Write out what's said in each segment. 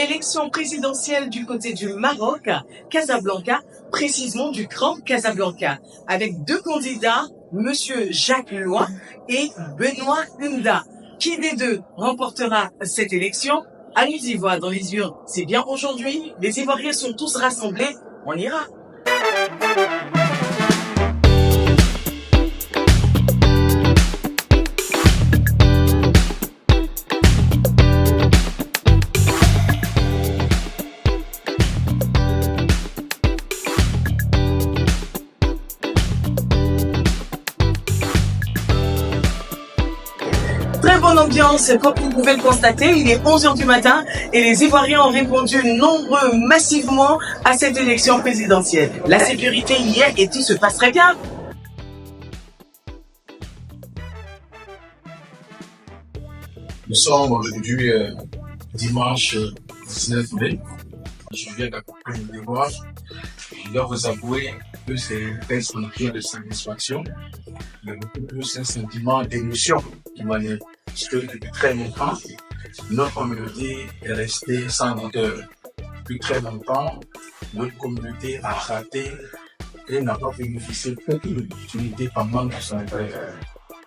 Élection présidentielle du côté du Maroc, Casablanca, précisément du Grand Casablanca, avec deux candidats, Monsieur Jacques Loin et Benoît Hunda. Qui des deux remportera cette élection? Allez y voir dans les urnes. C'est bien aujourd'hui. Les Ivoiriens sont tous rassemblés. On ira. Très bonne ambiance, comme vous pouvez le constater, il est 11h du matin et les Ivoiriens ont répondu nombreux massivement à cette élection présidentielle. La sécurité y est et tout se passe très bien. Nous sommes aujourd'hui dimanche 19 mai. Je viens d'accompagner le devoir. Je dois vous avouer que c'est un sentiment de satisfaction, mais beaucoup plus un sentiment d'émotion qui m'anime. Parce que depuis très longtemps, notre communauté est restée sans leader. Depuis très longtemps, notre communauté a raté et n'a pas bénéficié d'aucune opportunité par manque de son intérêt.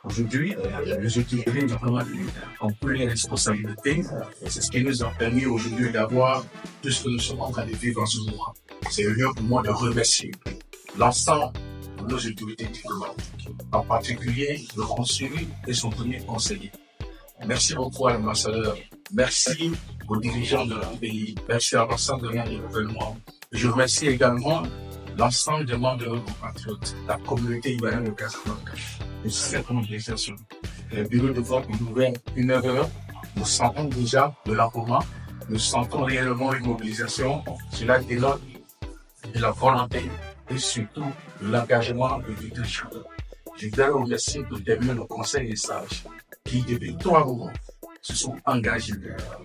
Aujourd'hui, les autorités ont pris les responsabilités et c'est ce qui nous a permis aujourd'hui d'avoir tout ce que nous sommes en train de vivre en ce moment. C'est l'heure pour moi de remercier l'ensemble de nos autorités diplomatiques, en particulier le consul et son premier conseiller. Merci beaucoup à l'ambassadeur, merci aux dirigeants de notre pays, merci à l'ensemble de notre gouvernement. Je remercie également l'ensemble des membres de nos compatriotes, la communauté ivoirienne de Casablanca, de cette mobilisation. Le bureau de vote est ouvert 1h. Nous sentons déjà de l'engouement, nous sentons réellement une mobilisation. Cela dénote de la volonté et surtout de l'engagement de tout le monde. Je voudrais remercier pour terminer le conseil des sages qui, depuis 3 mois, se sont engagés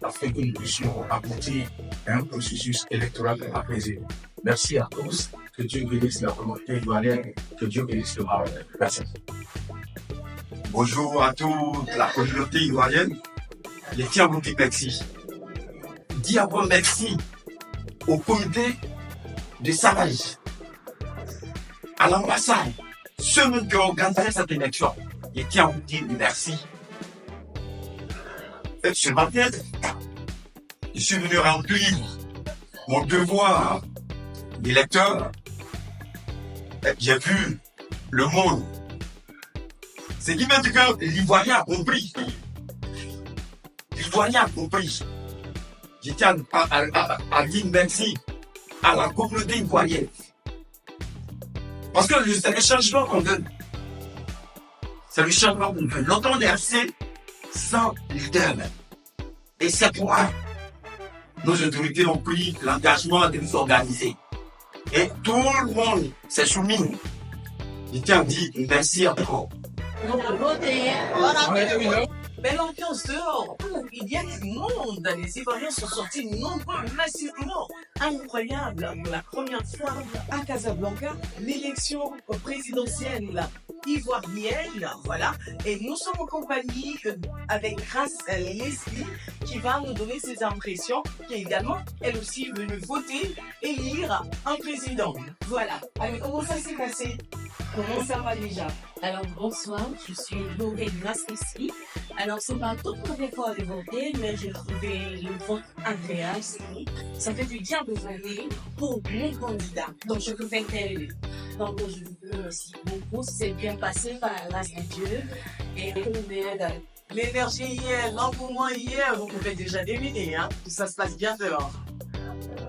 afin que nous puissions aboutir à un processus électoral apaisé. Merci à tous. Que Dieu bénisse la communauté ivoirienne, que Dieu bénisse le Maroc. Merci. Bonjour à toute la communauté ivoirienne. Je tiens à vous dire merci. Dire merci au comité de Savage, à l'ambassade, ceux qui ont organisé cette élection. Je tiens à vous dire merci. Et ce matin, je suis venu remplir mon devoir d'électeur. J'ai vu le monde. C'est qui veut dire que l'Ivoirien a compris. L'Ivoirien a compris. Je tiens à dire merci à la communauté ivoirienne. Parce que c'est le changement qu'on veut. C'est le changement qu'on veut. Longtemps on est resté sans leader. Et c'est pourquoi nos autorités ont pris l'engagement de nous organiser. Et tout le monde s'est soumis. Je tiens à dire merci encore. Belle ambiance dehors. Il y a du monde. Les Ivoiriens sont sortis nombreux, massivement. Incroyable. Pour la première fois à Casablanca, l'élection présidentielle ivoirienne. Voilà. Et nous sommes en compagnie avec Grace Leslie qui va nous donner ses impressions, qui est également, elle aussi, venue voter, élire un président. Voilà. Alors, comment ça s'est passé? Comment ça va déjà? Alors bonsoir, je suis Laurée Grace Leslie. Alors c'est pas toute première fois de voter, mais j'ai trouvé le vote agréable. Ça fait du bien de voter pour mon candidat. Donc je préfère qu'elle. Donc je vous remercie beaucoup. C'est bien passé par la grâce de Dieu. Et le meilleur. L'énergie hier, l'engouement hier, vous pouvez déjà deviner, hein, que ça se passe bien dehors.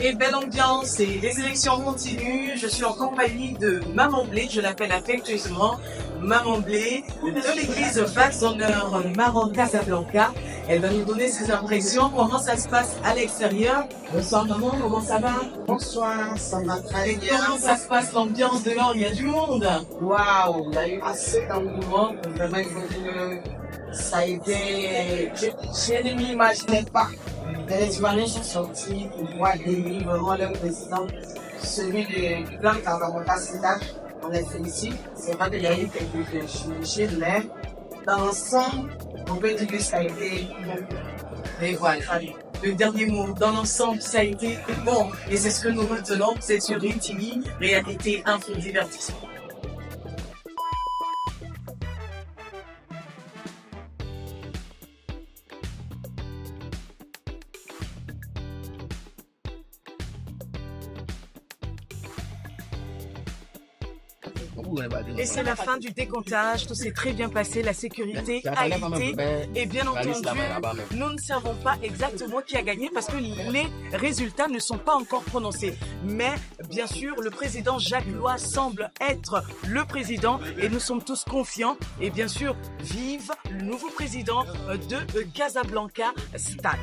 Et belle ambiance, et les élections continuent. Je suis en compagnie de Maman Blé, je l'appelle affectueusement Maman Blé, de l'église Vax d'Honneur Maroc Casablanca. Elle va nous donner ses impressions, comment ça se passe à l'extérieur. Bonsoir maman, comment ça va? Bonsoir, ça va très bien. Comment ça se passe l'ambiance dehors? Il y a du monde. Waouh, il y a eu assez d'engouement. Vraiment, il faut que ça a été. Je ne m'imaginais pas. Les Ivoiriens sont sortis pour pouvoir élire vraiment leur président, celui du Grand Casablanca. On les félicite. C'est vrai qu'il y a eu quelques chirurgies, mais dans l'ensemble, on peut dire que ça a été. Et voilà. le dernier mot. Dans l'ensemble, ça a été bon. Et c'est ce que nous retenons, c'est sur RayTV, réalité, info, divertissement. Et c'est la fin du décomptage, tout s'est très bien passé, la sécurité a été, et bien entendu, nous ne savons pas exactement qui a gagné parce que les résultats ne sont pas encore prononcés. Mais bien sûr, le président Jacques Lois semble être le président et nous sommes tous confiants. Et bien sûr, vive le nouveau président de Casablanca Stade.